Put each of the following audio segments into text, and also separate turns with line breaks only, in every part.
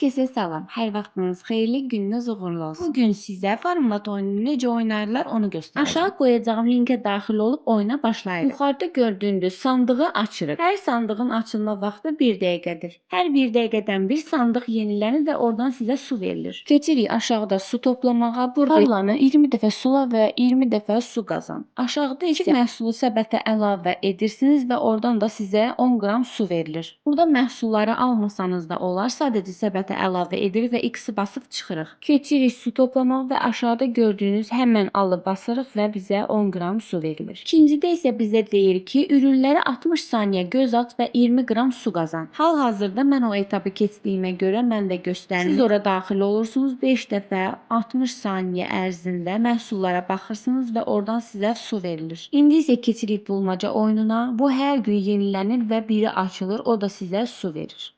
Herkese salam. Hər vaxtınız xeyirli, gününüz uğurlu olsun. Bu gün sizə Farmlat oyununu necə oynarlar onu göstərəcəm. Aşağı qoyacağım linkə daxil olub oyuna başlayırıq. Yuxarıda gördüyünüz sandığı açırıq. Hər sandığın açılma vaxtı 1 dəqiqədir. Hər 1 dəqiqədən bir sandıq yenilənir və oradan sizə su verilir. Keçirik aşağıda su toplamağa. Burada tarlanı 20 dəfə sula və 20 dəfə su qazan. Aşağıda isə məhsulu səbətə əlavə edirsiniz və oradan da sizə 10 qram su verilir. Burada məhsulları almasanız da olar. Sadəcə səbətə əlavə edirik və X-i basıb çıxırıq. Keçirik su toplamaq və aşağıda gördüyünüz həmən alı basırıq və bizə 10 qram su verilir. İkincidə isə bizə deyir ki, ürünləri 60 saniyə göz aç və 20 qram su qazan. Hal-hazırda mən o etapı keçdiyimə görə mən də göstərim. Siz ora daxil olursunuz, 5 dəfə 60 saniyə ərzində məhsullara baxırsınız və oradan sizə su verilir. İndi isə keçirik bulmaca oyununa. Bu hər gün yenilənir və biri açılır, o da sizə su verir.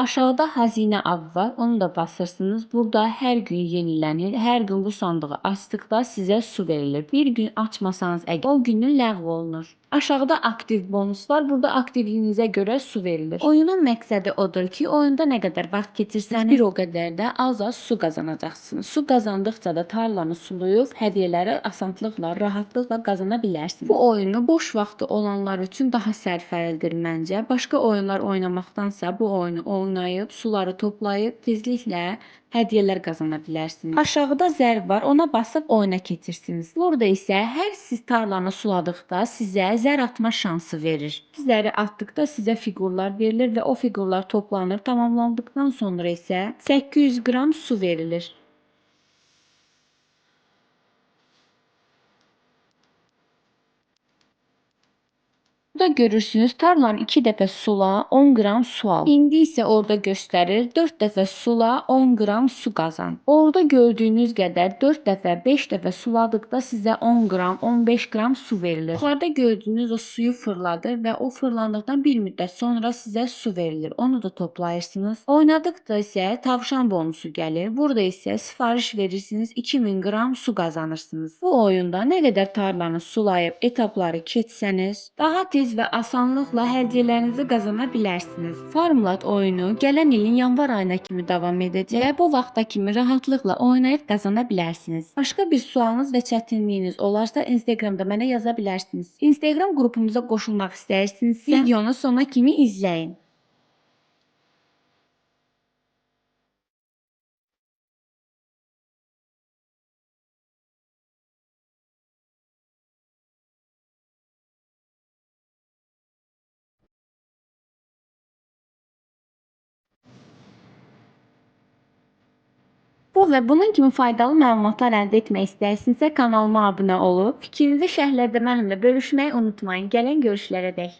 Aşağıda xəzinə avı var, onu da basırsınız. Burada hər gün yenilənir. Hər gün bu sandığı açdıqda sizə su verilir. Bir gün açmasanız əgər o günün ləğv olunur. Aşağıda aktiv bonus var. Burada aktivliyinizə görə su verilir. Oyunun məqsədi odur ki, oyunda nə qədər vaxt keçirsəniz, bir o qədər də az su qazanacaqsınız. Su qazandıqca da tarlanı sulayıb hədiyyələri asanlıqla, rahatlıqla qazana bilərsiniz. Bu oyunu boş vaxtı olanlar üçün daha sərfəlidir məncə. Başqa oyunlar oynamaqdansa bu oyunu oynayıb, suları toplayıb tezliklə hədiyyələr qazana bilərsiniz. Aşağıda zərb var, ona basıb oyuna keçirsiniz. Burada isə hər siz tarlanı suladıqda sizə zər atma şansı verir. Zəri atdıqda sizə fiqurlar verilir və o fiqurlar toplanır. Tamamlandıqdan sonra isə 800 qram su verilir. Burada görürsünüz tarlanı 2 dəfə sula 10 qram su al. İndi isə orada göstərir 4 dəfə sula 10 qram su qazan. Orada gördüyünüz qədər 4 dəfə 5 dəfə suladıqda sizə 10 qram 15 qram su verilir. Yuxarıda gördüyünüz o suyu fırladır və o fırlandıqdan bir müddət sonra sizə su verilir. Onu da toplayırsınız. Oynadıqda isə tavşan bonusu gəlir. Burada isə sifariş verirsiniz 2000 qram su qazanırsınız. Bu oyunda nə qədər tarlanı sulayıb etapları keçsəniz daha tez və asanlıqla hədiyyələrinizi qazana bilərsiniz. Farmlat oyunu gələn ilin yanvar ayına kimi davam edəcək və bu vaxta kimi rahatlıqla oynayıb qazana bilərsiniz. Başqa bir sualınız və çətinliyiniz olarsa Instagramda mənə yaza bilərsiniz. Instagram qrupumuza qoşulmaq istəyirsinizsə videonu sona kimi izləyin. Bu və bunun kimi faydalı məlumatlar əldə etmək istəyirsinizsə kanalıma abunə olub, fikrinizi şərhlərdə mənimlə bölüşməyi unutmayın. Gələn görüşlərə dək.